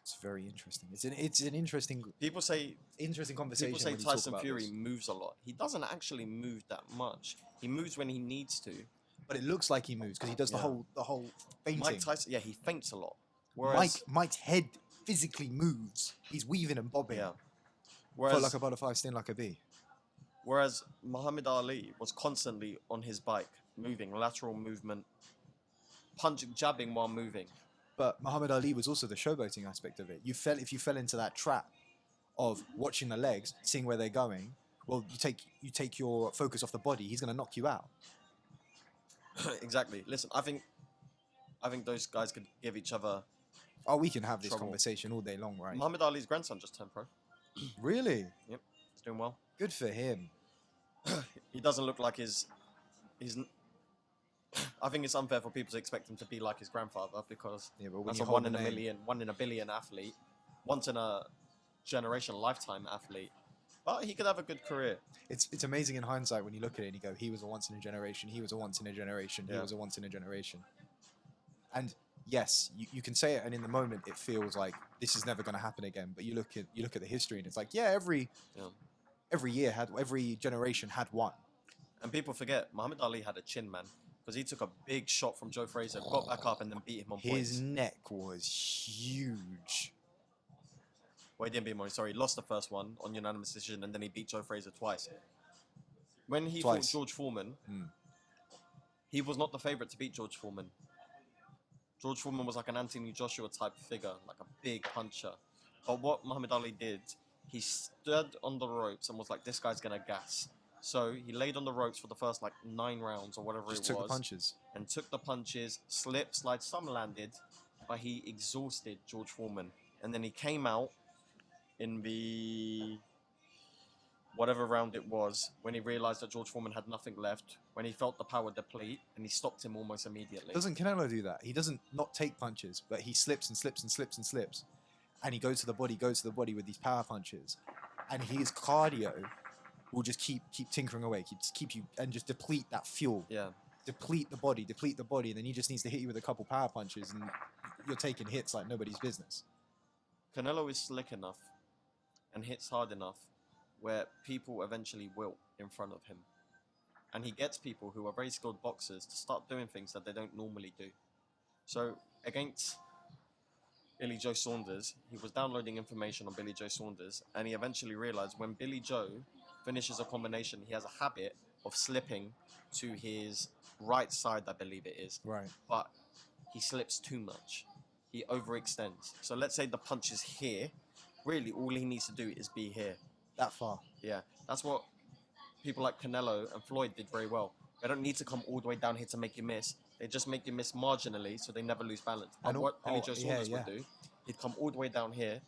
It's very interesting. It's an interesting People conversation. say when you talk Tyson about Fury this. moves a lot. He doesn't actually move that much. He moves when he needs to. But it looks like he moves because he does Yeah. the whole fainting. Mike Tyson, yeah, he feints a lot. Whereas, Mike's head physically moves. He's weaving and bobbing. yeah. Float Whereas, like a butterfly, sting like a bee. whereas Muhammad Ali was constantly on his bike, moving, lateral movement, punching, jabbing while moving. But Muhammad Ali was also the showboating aspect of it. If you fell into that trap of watching the legs, seeing where they're going, well, you take your focus off the body. He's going to knock you out. Exactly. Listen, I think those guys could give each other. Oh, we can have this Trouble. conversation all day long, right? Muhammad Ali's grandson just turned pro. Really? Yep, he's doing well. Good for him. He doesn't look like his. I think it's unfair for people to expect him to be like his grandfather because Yeah, but when that's you a hold one in the a name- million, 1 in a billion athlete, once in a generation, lifetime athlete. But he could have a good career. It's amazing in hindsight when you look at it and you go, he was a once in a generation, he was a once in a generation, he Yeah. was a once in a generation. And yes, you can say it, and in the moment it feels like this is never going to happen again. But you look at the history and it's like, yeah, every generation had one. And people forget Muhammad Ali had a chin, man, because he took a big shot from Joe Frazier, got back up, and then beat him on His points. neck was huge. Well, he didn't beat him on. Sorry, he lost the first one on unanimous decision, and then he beat Joe Frazier twice. When he fought Twice. George Foreman, Mm. he was not the favorite to beat George Foreman. George Foreman was like an Anthony Joshua type figure, like a big puncher. But what Muhammad Ali did, he stood on the ropes and was like, this guy's gonna gas. So he laid on the ropes for the first like 9 rounds or whatever Just it took was. the punches. And took the punches, slipped, slide, some landed, but he exhausted George Foreman. And then he came out in the whatever round it was, when he realized that George Foreman had nothing left, when he felt the power deplete, and he stopped him almost immediately. Doesn't Canelo do that? He doesn't not take punches, but he slips and slips and slips and slips. And he goes to the body with these power punches. And his cardio will just keep tinkering away, keep you, and just deplete that fuel. Yeah. Deplete the body, and then he just needs to hit you with a couple power punches, and you're taking hits like nobody's business. Canelo is slick enough and hits hard enough where people eventually wilt in front of him. And he gets people who are very skilled boxers to start doing things that they don't normally do. So against Billy Joe Saunders, he was downloading information on Billy Joe Saunders, and he eventually realized when Billy Joe finishes a combination, he has a habit of slipping to his right side, I believe it is. Right. But he slips too much. He overextends. So let's say the punch is here. Really, all he needs to do is be here. That far. Yeah, that's what people like Canelo and Floyd did very well. They don't need to come all the way down here to make you miss. They just make you miss marginally, so they never lose balance. And what Billy Joe Saunders would do, he'd come all the way down here.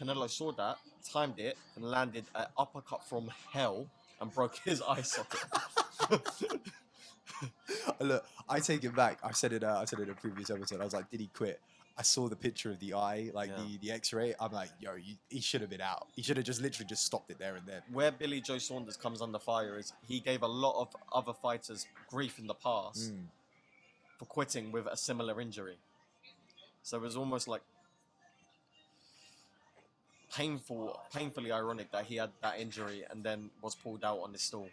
Canelo saw that, timed it, and landed an uppercut from hell and broke his eye socket. Look, I take it back. I said it in a previous episode. I was like, did he quit? I saw the picture of the eye, like the X-ray. I'm like, yo, he should have been out. He should have just literally just stopped it there and then. Where Billy Joe Saunders comes under fire is he gave a lot of other fighters grief in the past for quitting with a similar injury. So it was almost like painfully ironic that he had that injury and then was pulled out on his stool.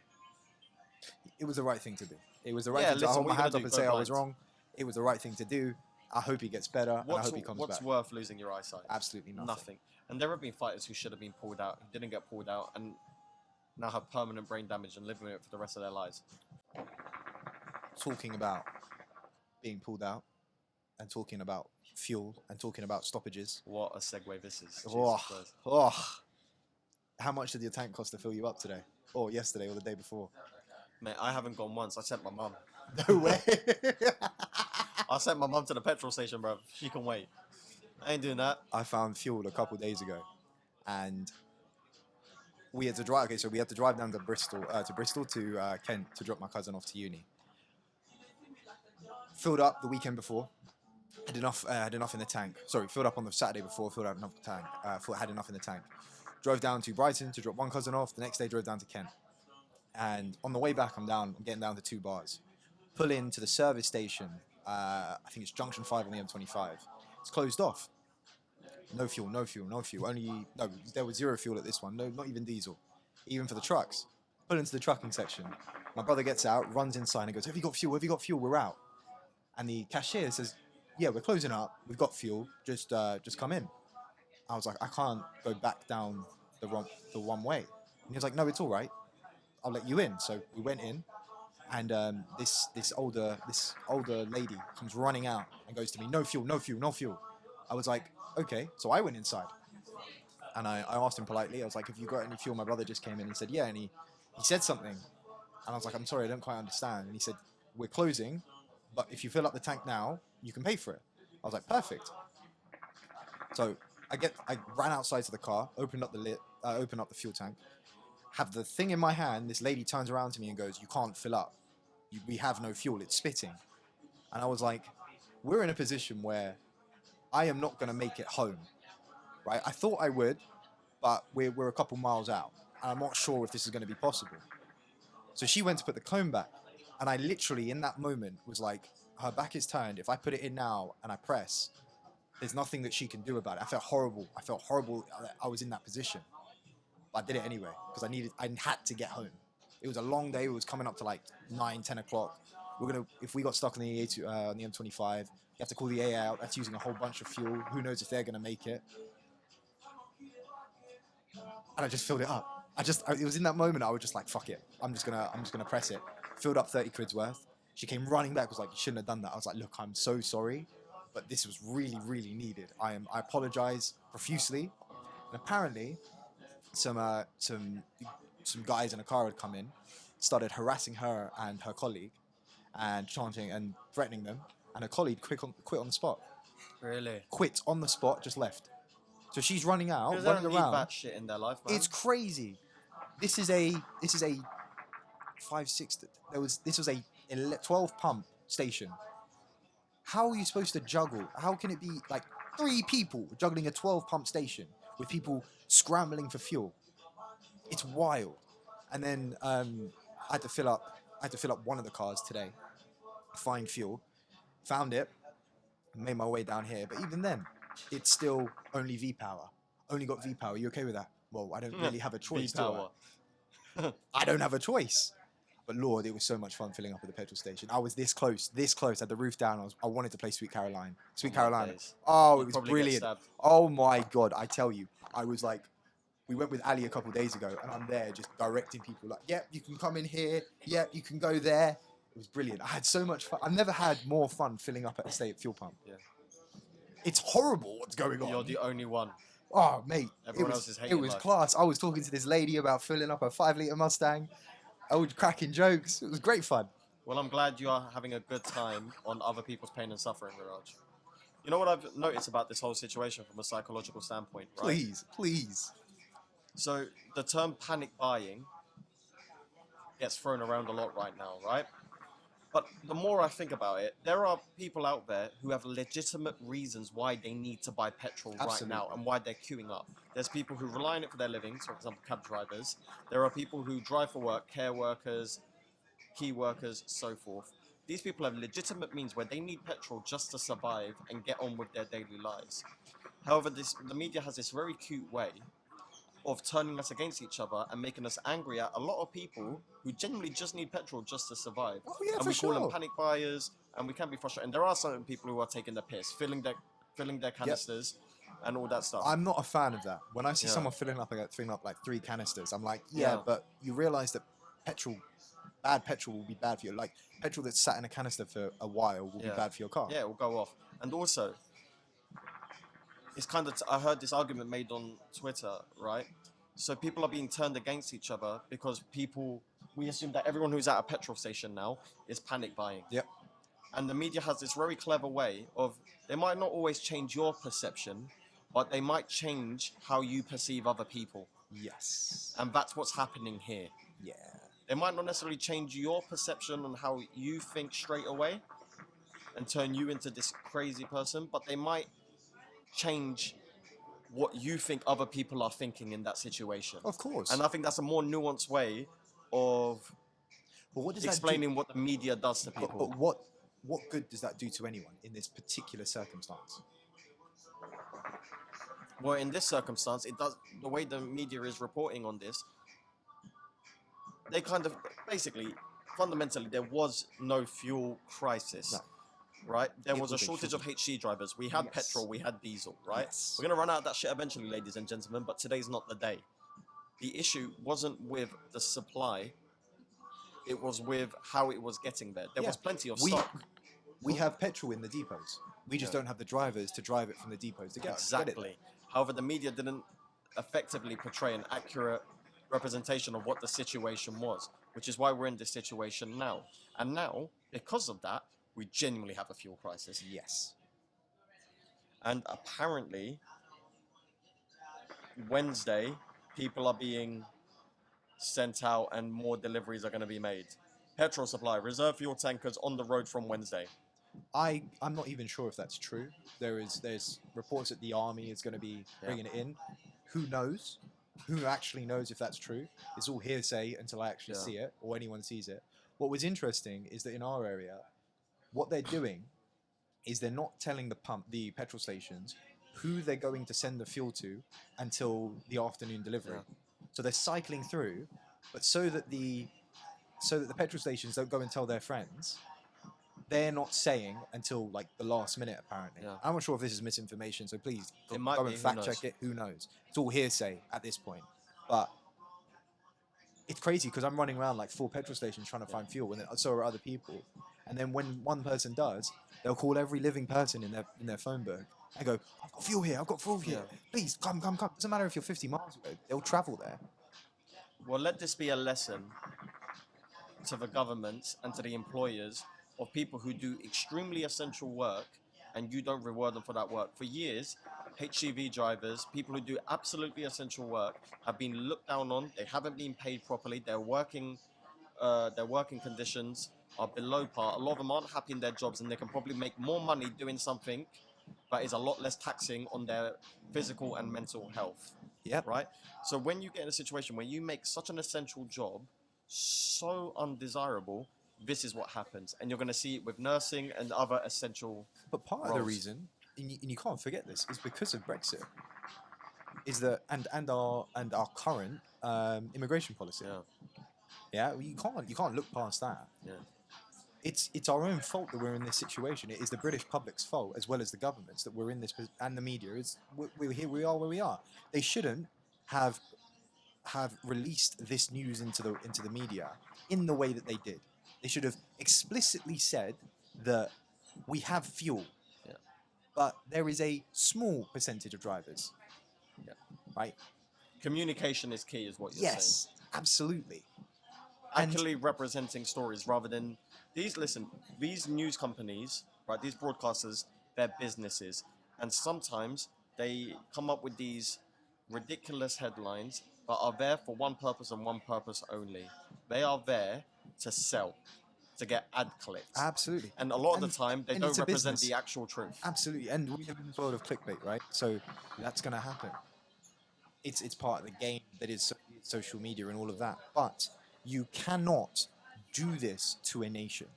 It was the right thing to do. It was the right Yeah, thing to listen, hold what my you hands gotta up and do, say go I was blind. wrong. It was the right thing to do. I hope he gets better, and I hope he comes What's back. worth losing your eyesight? Absolutely nothing. And there have been fighters who should have been pulled out, who didn't get pulled out, and now have permanent brain damage and live with it for the rest of their lives. Talking about being pulled out, and talking about fuel, and talking about stoppages. What a segue this is. Jesus Oh, Christ. oh. How much did your tank cost to fill you up today? Or yesterday, or the day before? Mate, I haven't gone once. I sent my mum. No way. I sent my mum to the petrol station, bro. She can wait. I ain't doing that. I found fuel a couple days ago, and we had to drive. Okay, so we had to drive down to Bristol to Kent to drop my cousin off to uni. Filled up the weekend before. Had enough in the tank. Sorry, filled up on the Saturday before. Filled up enough tank. Had enough in the tank. Drove down to Brighton to drop one cousin off. The next day, drove down to Kent. And on the way back, I'm getting down to 2 bars. Pull into the service station. I think it's Junction 5 on the M25. It's closed off. No fuel. There was 0 fuel at this one. No, not even diesel. Even for the trucks. Pull into the trucking section. My brother gets out, runs inside and goes, have you got fuel? Have you got fuel? We're out. And the cashier says, yeah, we're closing up. We've got fuel. Just come in. I was like, I can't go back down the one way. And he was like, no, it's all right. I'll let you in. So we went in, and this older lady comes running out and goes to me, no fuel. I was like, okay. So I went inside, and I asked him politely. I was like, have you got any fuel? My brother just came in and said, yeah. And he said something, and I was like, I'm sorry, I don't quite understand. And he said, we're closing, but if you fill up the tank now, you can pay for it. I was like, perfect. So I ran outside to the car, opened up the fuel tank, have the thing in my hand. This lady turns around to me and goes, you can't fill up. We have no fuel. It's spitting. And I was like, we're in a position where I am not going to make it home, right? I thought I would, but we're a couple miles out, and I'm not sure if this is going to be possible. So she went to put the cone back, and I literally, in that moment, was like, her back is turned. If I put it in now and I press, there's nothing that she can do about it. I felt horrible. I was in that position. But I did it anyway, because I had to get home. It was a long day. It was coming up to like 9, 10 o'clock. If we got stuck on the on the M25, you have to call the AA out. That's using a whole bunch of fuel. Who knows if they're going to make it? And I just filled it up. It was in that moment I was just like, fuck it. I'm just gonna press it. Filled up 30 quid's worth. She came running back, was like, you shouldn't have done that. I was like, look, I'm so sorry, but this was really, really needed. I apologize profusely. And apparently, some guys in a car had come in, started harassing her and her colleague, and chanting and threatening them. And her colleague quit on the spot. Really? Quit on the spot, just left. So she's running out, Because they running don't need around. that shit in their life, man. It's crazy. This is a 5-6. This was a 12 pump station. How are you supposed to juggle? How can it be like 3 people juggling a 12 pump station with people scrambling for fuel? It's wild. And then I had to fill up one of the cars today, find fuel, found it, made my way down here. But even then, it's still only V power. Only got V power. You okay with that? Well, I don't really have a choice. V-power. I don't have a choice. But Lord, it was so much fun filling up at the petrol station. I was this close, had the roof down. I wanted to play Sweet Caroline. Oh, it was brilliant. Oh my God, I tell you, I was like, we went with Ali a couple of days ago, and I'm there just directing people like, yep, you can come in here. Yep, you can go there. It was brilliant. I had so much fun. I've never had more fun filling up at a state fuel pump. Yeah. It's horrible what's going on. You're the only one. Oh, mate. Everyone else is hating It was life. class. I was talking to this lady about filling up a 5-litre Mustang. I was cracking jokes. It was great fun. Well, I'm glad you are having a good time on other people's pain and suffering, Viraj. You know what I've noticed about this whole situation from a psychological standpoint, right? Please. So the term panic buying gets thrown around a lot right now, right? But the more I think about it, there are people out there who have legitimate reasons why they need to buy petrol right now and why they're queuing up. There's people who rely on it for their living, so for example, cab drivers. There are people who drive for work, care workers, key workers, so forth. These people have legitimate means where they need petrol just to survive and get on with their daily lives. However, the media has this very cute way of turning us against each other and making us angry at a lot of people who genuinely just need petrol just to survive. Oh, yeah, and we call them panic buyers, and we can be frustrated. And there are certain people who are taking the piss, filling their canisters and all that stuff. I'm not a fan of that. When I see someone filling up like 3 canisters, I'm like, Yeah. but you realise that bad petrol will be bad for you. Like petrol that's sat in a canister for a while will be bad for your car. Yeah, it will go off. And also, it's kind of, I heard this argument made on Twitter, right? So people are being turned against each other because we assume that everyone who's at a petrol station now is panic buying. Yep. And the media has this very clever way of, they might not always change your perception, but they might change how you perceive other people. Yes. And that's what's happening here. Yeah. They might not necessarily change your perception on how you think straight away and turn you into this crazy person, but they might change what you think other people are thinking in that situation. Of course. And I think that's a more nuanced way of But what does that do? explaining what the media does to But, people. but what good does that do to anyone in this particular circumstance? Well, in this circumstance, it does. The way the media is reporting on this, they kind of basically, fundamentally, there was no fuel crisis. No. Right? There It was a was a shortage of shortage. HC drivers. We had Yes. petrol, we had diesel, right? Yes. We're going to run out of that shit eventually, ladies and gentlemen, but today's not the day. The issue wasn't with the supply, it was with how it was getting there. There Yeah. was plenty of We- stock. We have petrol in the depots. We just Yeah. don't have the drivers to drive it from the depots to get it Exactly. However, the media didn't effectively portray an accurate representation of what the situation was, which is why we're in this situation now. And now, because of that, we genuinely have a fuel crisis. Yes. And apparently, Wednesday, people are being sent out and more deliveries are going to be made. Petrol supply, reserve fuel tankers on the road from Wednesday. I'm not even sure if that's true. There's reports that the army is going to be Yeah. bringing it in. Who knows? Who actually knows if that's true? It's all hearsay until I actually Yeah. see it or anyone sees it. What was interesting is that in our area, what they're doing is they're not telling the petrol stations who they're going to send the fuel to until the afternoon delivery. Yeah. So they're cycling through, but so that the petrol stations don't go and tell their friends, they're not saying until like the last minute apparently. Yeah. I'm not sure if this is misinformation, so please It might go be, and who fact knows? check it. Who knows? It's all hearsay at this point, but it's crazy because I'm running around like 4 petrol stations trying to find fuel, and then so are other people. And then when one person does, they'll call every living person in their phone book and go, "I've got fuel here. I've got fuel here. Yeah. Please come." Doesn't matter if you're 50 miles away. They'll travel there. Well, let this be a lesson to the governments and to the employers of people who do extremely essential work and you don't reward them for that work. For years, HGV drivers, people who do absolutely essential work, have been looked down on. They haven't been paid properly. Their working conditions are below par. A lot of them aren't happy in their jobs, and they can probably make more money doing something that is a lot less taxing on their physical and mental health. Yep. Right? So when you get in a situation where you make such an essential job so undesirable, this is what happens. And you're going to see it with nursing and other essential But part of the roles. reason, and you can't forget this, is because of Brexit. Is that and our current immigration policy. Yeah, Yeah, you can't look past that. yeah. It's our own fault that we're in this situation. It is the British public's fault as well as the government's that we're in this, and the media. We're here. We are where we are. They shouldn't have released this news into the media in the way that they did. They should have explicitly said that we have fuel, Yeah. but there is a small percentage of drivers. Yeah. Right. Communication is key, is what you're saying. Yes, absolutely. And- Actually representing stories rather than these. Listen, these news companies, right? These broadcasters, they're businesses, and sometimes they come up with these ridiculous headlines that are there for one purpose and one purpose only. They are there to sell, to get ad clicks, Absolutely. and a lot of And- the time they and don't it's a represent business. the actual truth. Absolutely, and we live in this world of clickbait, right? So that's going to happen. It's part of the game that is social media and all of that. But you cannot do this to a nation,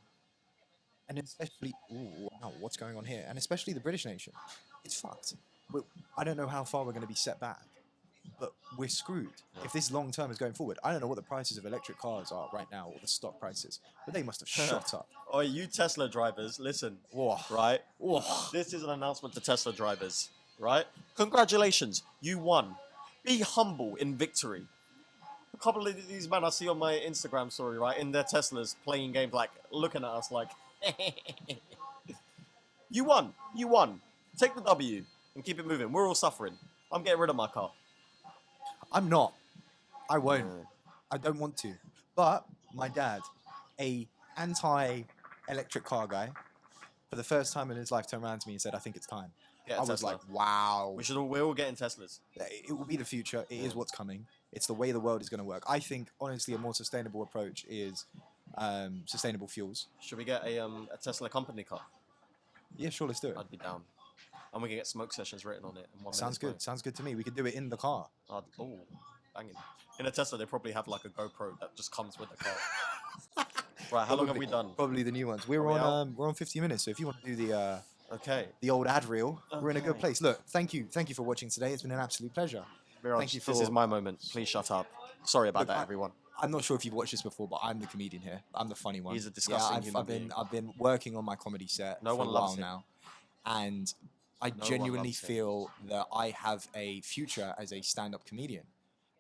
and especially, ooh, wow, what's going on here? And especially the British nation. It's fucked. I don't know how far we're going to be set back, but we're screwed. If this long term is going forward, I don't know what the prices of electric cars are right now, or the stock prices, but they must have shot up. Oh, you Tesla drivers, listen, Whoa. right? Whoa. This is an announcement to Tesla drivers, right? Congratulations, you won. Be humble in victory. A couple of these men I see on my Instagram story, right, in their Teslas playing games, like looking at us like, you won, you won. Take the W and keep it moving. We're all suffering. I'm getting rid of my car. I'm not. I won't. I don't want to. But my dad, a anti-electric car guy, for the first time in his life turned around to me and said, "I think it's time." Get a I was Tesla. like, "Wow, We're all getting Teslas. it will be the future. It is what's coming." It's the way the world is going to work. I think, honestly, a more sustainable approach is sustainable fuels. Should we get a Tesla company car? Yeah, sure, let's do it. I'd be down. And we can get smoke sessions written on it. And 1 minute Sounds good. smoke. Sounds good to me. We could do it in the car. Oh, banging. In a Tesla, they probably have like a GoPro that just comes with the car. Right, how long have we done? Probably the new ones. We're we on 50 minutes. So if you want to do Okay. the old ad reel, we're in a good Okay. place. Look, thank you for watching today. It's been an absolute pleasure. Viraj, Thank you this is my moment. Please shut up. Sorry about Look, that, everyone. I'm not sure if you've watched this before, but I'm the comedian here. I'm the funny one. He's a disgusting human being. I've been working on my comedy set No for one a loves while him. now, and I one genuinely loves him. feel that I have a future as a stand-up comedian,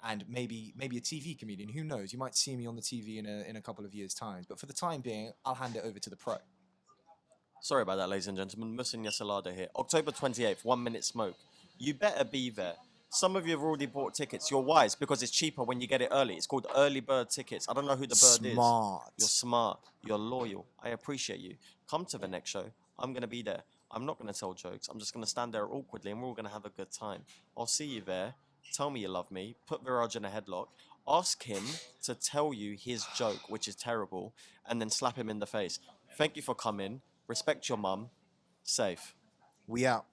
and maybe a TV comedian. Who knows? You might see me on the TV in a couple of years' time. But for the time being, I'll hand it over to the pro. Sorry about that, ladies and gentlemen. Muhsin Viraj here. October 28th, 1 minute smoke. You better be there. Some of you have already bought tickets. You're wise because it's cheaper when you get it early. It's called early bird tickets. I don't know who the bird is. Smart. You're smart. You're loyal. I appreciate you. Come to the next show. I'm going to be there. I'm not going to tell jokes. I'm just going to stand there awkwardly and we're all going to have a good time. I'll see you there. Tell me you love me. Put Viraj in a headlock. Ask him to tell you his joke, which is terrible, and then slap him in the face. Thank you for coming. Respect your mum. Safe. We out.